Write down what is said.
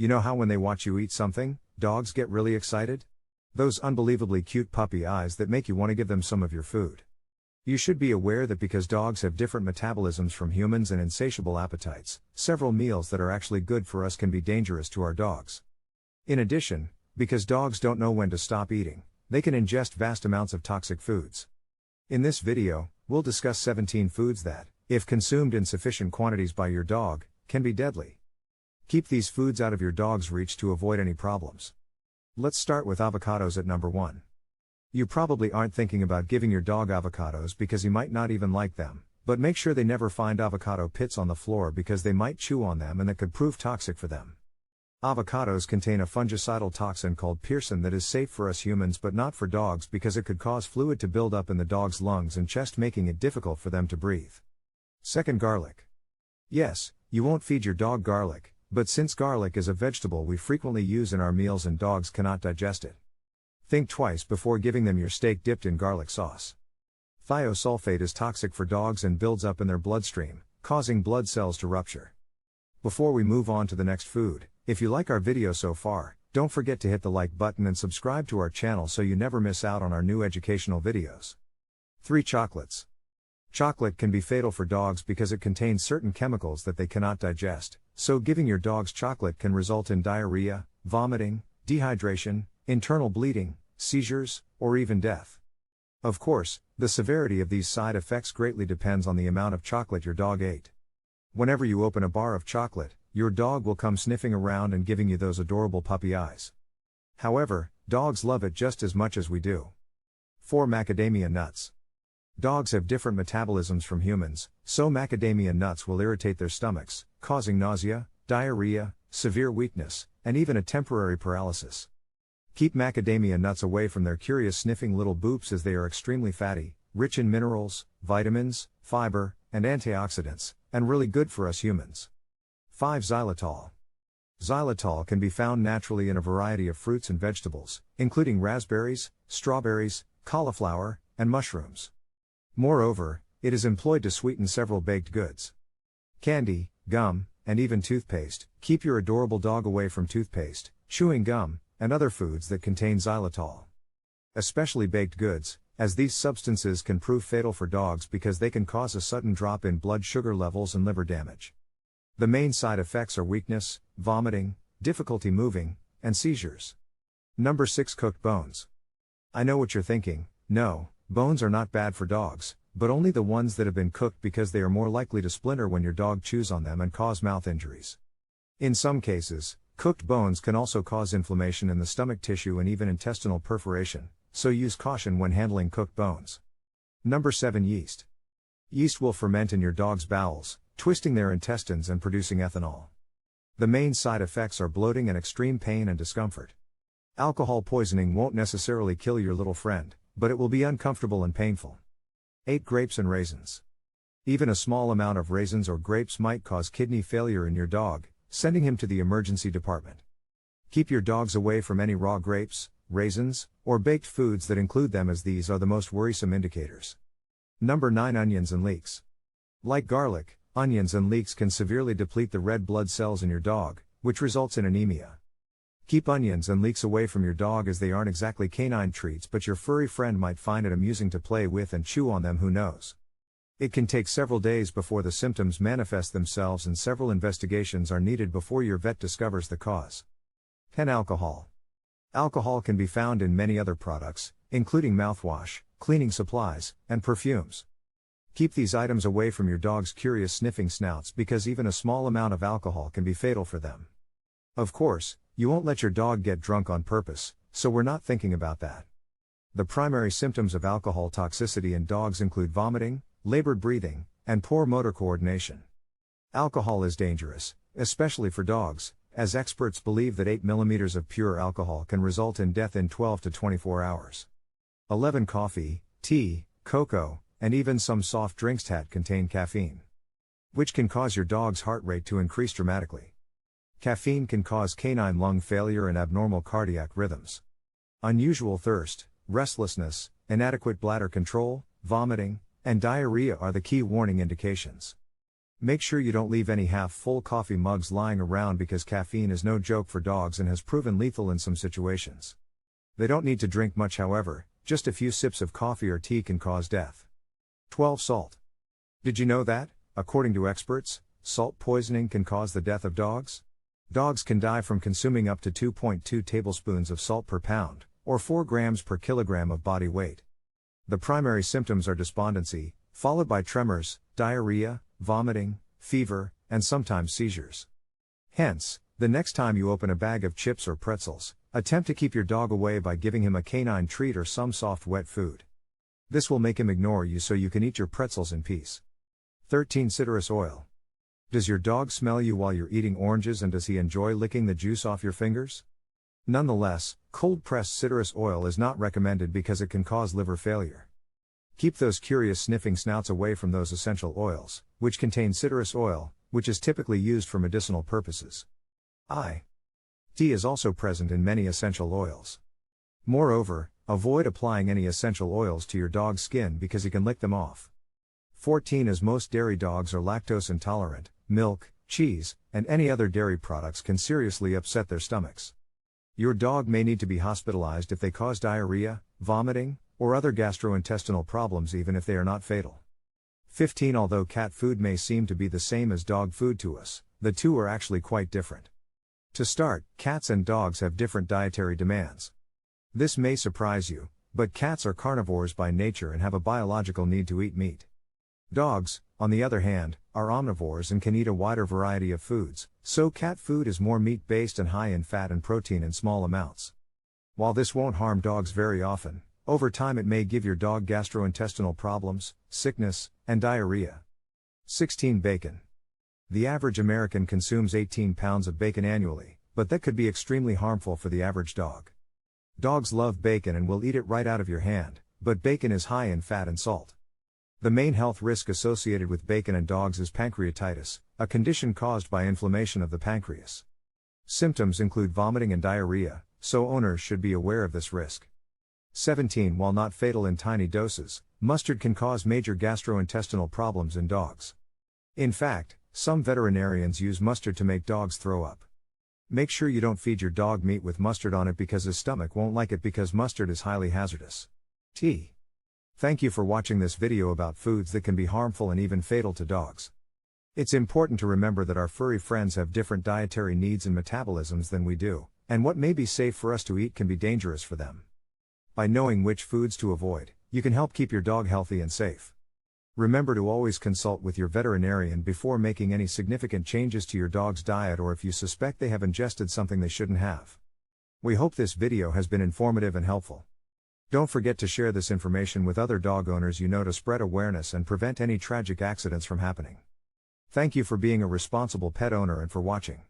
You know how when they watch you eat something, dogs get really excited? Those unbelievably cute puppy eyes that make you want to give them some of your food. You should be aware that because dogs have different metabolisms from humans and insatiable appetites, several meals that are actually good for us can be dangerous to our dogs. In addition, because dogs don't know when to stop eating, they can ingest vast amounts of toxic foods. In this video, we'll discuss 17 foods that, if consumed in sufficient quantities by your dog, can be deadly. Keep these foods out of your dog's reach to avoid any problems. Let's start with avocados at number 1. You probably aren't thinking about giving your dog avocados because he might not even like them, but make sure they never find avocado pits on the floor because they might chew on them and that could prove toxic for them. Avocados contain a fungicidal toxin called precautions that is safe for us humans but not for dogs because it could cause fluid to build up in the dog's lungs and chest, making it difficult for them to breathe. Second, garlic. Yes, you won't feed your dog garlic, but since garlic is a vegetable we frequently use in our meals and dogs cannot digest it. Think twice before giving them your steak dipped in garlic sauce. Thiosulfate is toxic for dogs and builds up in their bloodstream, causing blood cells to rupture. Before we move on to the next food, if you like our video so far, don't forget to hit the like button and subscribe to our channel so you never miss out on our new educational videos. 3. Chocolates. Chocolate can be fatal for dogs because it contains certain chemicals that they cannot digest, so giving your dogs chocolate can result in diarrhea, vomiting, dehydration, internal bleeding, seizures, or even death. Of course, the severity of these side effects greatly depends on the amount of chocolate your dog ate. Whenever you open a bar of chocolate, your dog will come sniffing around and giving you those adorable puppy eyes. However, dogs love it just as much as we do. 4. Macadamia nuts. Dogs have different metabolisms from humans, so macadamia nuts will irritate their stomachs, causing nausea, diarrhea, severe weakness, and even a temporary paralysis. Keep macadamia nuts away from their curious sniffing little boops as they are extremely fatty, rich in minerals, vitamins, fiber, and antioxidants, and really good for us humans. 5. Xylitol. Xylitol can be found naturally in a variety of fruits and vegetables, including raspberries, strawberries, cauliflower, and mushrooms. Moreover, it is employed to sweeten several baked goods. Candy, gum, and even toothpaste. Keep your adorable dog away from toothpaste, chewing gum, and other foods that contain xylitol. Especially baked goods, as these substances can prove fatal for dogs because they can cause a sudden drop in blood sugar levels and liver damage. The main side effects are weakness, vomiting, difficulty moving, and seizures. Number 6. Cooked bones. I know what you're thinking. No, bones are not bad for dogs, but only the ones that have been cooked because they are more likely to splinter when your dog chews on them and cause mouth injuries. In some cases, cooked bones can also cause inflammation in the stomach tissue and even intestinal perforation, so use caution when handling cooked bones. Number 7. Yeast. Yeast will ferment in your dog's bowels, twisting their intestines and producing ethanol. The main side effects are bloating and extreme pain and discomfort. Alcohol poisoning won't necessarily kill your little friend, but it will be uncomfortable and painful. 8. Grapes and raisins. Even a small amount of raisins or grapes might cause kidney failure in your dog, sending him to the emergency department. Keep your dogs away from any raw grapes, raisins, or baked foods that include them, as these are the most worrisome indicators. Number 9. Onions and leeks. Like garlic, onions and leeks can severely deplete the red blood cells in your dog, which results in anemia. Keep onions and leeks away from your dog as they aren't exactly canine treats, but your furry friend might find it amusing to play with and chew on them, who knows. It can take several days before the symptoms manifest themselves and several investigations are needed before your vet discovers the cause. 10. Alcohol. Alcohol can be found in many other products, including mouthwash, cleaning supplies, and perfumes. Keep these items away from your dog's curious sniffing snouts because even a small amount of alcohol can be fatal for them. Of course, you won't let your dog get drunk on purpose, so we're not thinking about that. The primary symptoms of alcohol toxicity in dogs include vomiting, labored breathing, and poor motor coordination. Alcohol is dangerous, especially for dogs, as experts believe that 8 milliliters of pure alcohol can result in death in 12 to 24 hours. 11. Coffee, tea, cocoa, and even some soft drinks contain caffeine, which can cause your dog's heart rate to increase dramatically. Caffeine can cause canine lung failure and abnormal cardiac rhythms. Unusual thirst, restlessness, inadequate bladder control, vomiting, and diarrhea are the key warning indications. Make sure you don't leave any half-full coffee mugs lying around because caffeine is no joke for dogs and has proven lethal in some situations. They don't need to drink much, however, just a few sips of coffee or tea can cause death. 12. Salt. Did you know that, according to experts, salt poisoning can cause the death of dogs? Dogs can die from consuming up to 2.2 tablespoons of salt per pound, or 4 grams per kilogram of body weight. The primary symptoms are despondency, followed by tremors, diarrhea, vomiting, fever, and sometimes seizures. Hence, the next time you open a bag of chips or pretzels, attempt to keep your dog away by giving him a canine treat or some soft wet food. This will make him ignore you so you can eat your pretzels in peace. 13. Citrus oil. Does your dog smell you while you're eating oranges, and does he enjoy licking the juice off your fingers? Nonetheless, cold-pressed citrus oil is not recommended because it can cause liver failure. Keep those curious sniffing snouts away from those essential oils, which contain citrus oil, which is typically used for medicinal purposes. Tea is also present in many essential oils. Moreover, avoid applying any essential oils to your dog's skin because he can lick them off. 14. As most dairy dogs are lactose intolerant, milk, cheese, and any other dairy products can seriously upset their stomachs. Your dog may need to be hospitalized if they cause diarrhea, vomiting, or other gastrointestinal problems, even if they are not fatal. 15. Although cat food may seem to be the same as dog food to us, the two are actually quite different. To start, cats and dogs have different dietary demands. This may surprise you, but cats are carnivores by nature and have a biological need to eat meat. Dogs, on the other hand, are omnivores and can eat a wider variety of foods, so cat food is more meat-based and high in fat and protein in small amounts. While this won't harm dogs very often, over time it may give your dog gastrointestinal problems, sickness, and diarrhea. 16. Bacon. The average American consumes 18 pounds of bacon annually, but that could be extremely harmful for the average dog. Dogs love bacon and will eat it right out of your hand, but bacon is high in fat and salt. The main health risk associated with bacon in dogs is pancreatitis, a condition caused by inflammation of the pancreas. Symptoms include vomiting and diarrhea, so owners should be aware of this risk. 17. While not fatal in tiny doses, mustard can cause major gastrointestinal problems in dogs. In fact, some veterinarians use mustard to make dogs throw up. Make sure you don't feed your dog meat with mustard on it because his stomach won't like it, because mustard is highly hazardous. Thank you for watching this video about foods that can be harmful and even fatal to dogs. It's important to remember that our furry friends have different dietary needs and metabolisms than we do, and what may be safe for us to eat can be dangerous for them. By knowing which foods to avoid, you can help keep your dog healthy and safe. Remember to always consult with your veterinarian before making any significant changes to your dog's diet, or if you suspect they have ingested something they shouldn't have. We hope this video has been informative and helpful. Don't forget to share this information with other dog owners you know to spread awareness and prevent any tragic accidents from happening. Thank you for being a responsible pet owner and for watching.